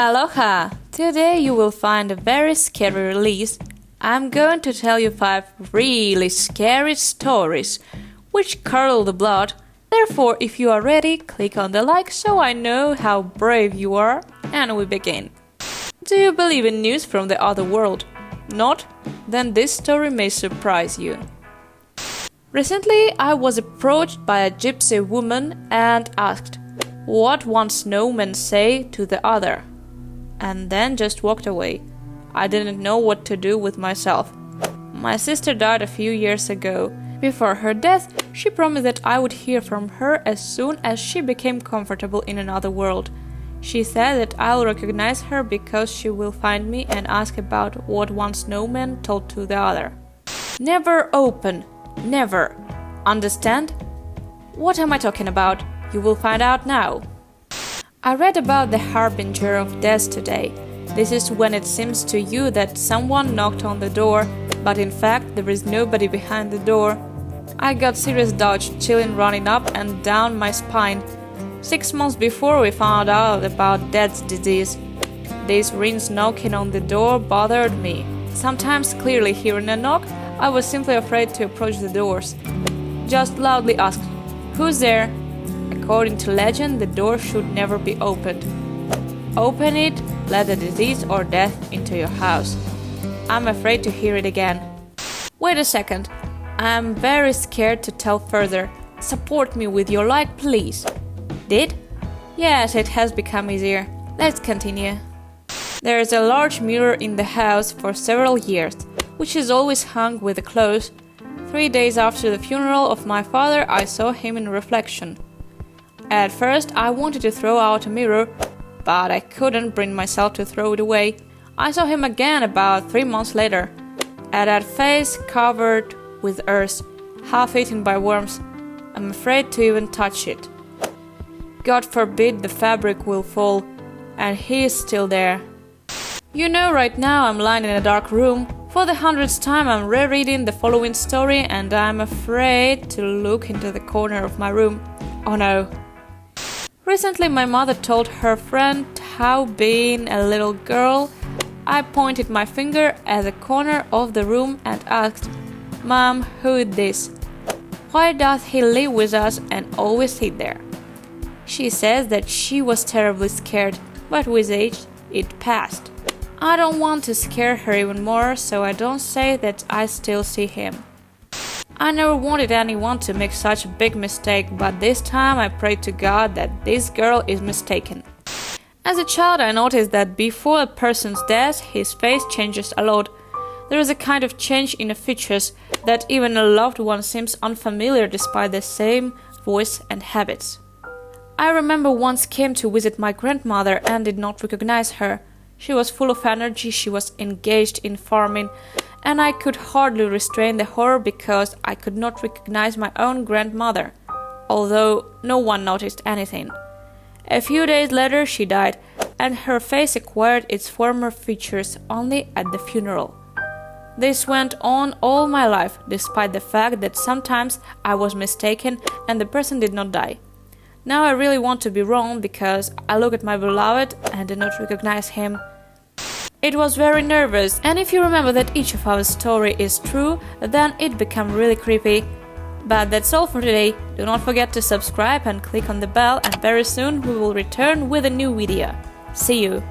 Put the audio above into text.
Aloha! Today you will find a very scary release. I'm going to tell you 5 really scary stories which curdle the blood. Therefore, if you are ready, click on the like so I know how brave you are, and we begin. Do you believe in news from the other world? Not? Then this story may surprise you. Recently, I was approached by a gypsy woman and asked, "What one snowman say to the other?" And then just walked away. I didn't know what to do with myself. My sister died a few years ago. Before her death, she promised that I would hear from her as soon as she became comfortable in another world. She said that I'll recognize her because she will find me and ask about what one snowman told to the other. Never open. Never. Understand? What am I talking about? You will find out now. I read about the harbinger of death today. This is when it seems to you that someone knocked on the door, but in fact there is nobody behind the door. I got serious Dutch chilling running up and down my spine. 6 months before we found out about death's disease. These rings knocking on the door bothered me. Sometimes clearly hearing a knock, I was simply afraid to approach the doors. Just loudly asked, "Who's there?" According to legend, the door should never be opened. Open it, let the disease or death into your house. I'm afraid to hear it again. Wait a second. I'm very scared to tell further. Support me with your like, please. Did? Yes, it has become easier. Let's continue. There is a large mirror in the house for several years, which is always hung with the clothes. 3 days after the funeral of my father, I saw him in reflection. At first, I wanted to throw out a mirror, but I couldn't bring myself to throw it away. I saw him again about 3 months later. At that face covered with earth, half eaten by worms. I'm afraid to even touch it. God forbid the fabric will fall, and he is still there. You know, right now I'm lying in a dark room. For the 100th time I'm rereading the following story, and I'm afraid to look into the corner of my room. Oh no. Recently my mother told her friend how, being a little girl, I pointed my finger at the corner of the room and asked, "Mom, who is this? Why doth he live with us and always sit there?" She says that she was terribly scared, but with age, it passed. I don't want to scare her even more, so I don't say that I still see him. I never wanted anyone to make such a big mistake, but this time I prayed to God that this girl is mistaken. As a child, I noticed that before a person's death, his face changes a lot. There is a kind of change in the features that even a loved one seems unfamiliar despite the same voice and habits. I remember once came to visit my grandmother and did not recognize her. She was full of energy, she was engaged in farming, and I could hardly restrain the horror because I could not recognize my own grandmother, although no one noticed anything. A few days later she died, and her face acquired its former features only at the funeral. This went on all my life, despite the fact that sometimes I was mistaken and the person did not die. Now I really want to be wrong because I look at my beloved and do not recognize him. It was very nervous, and if you remember that each of our story is true, then it became really creepy. But that's all for today. Do not forget to subscribe and click on the bell, and very soon we will return with a new video. See you!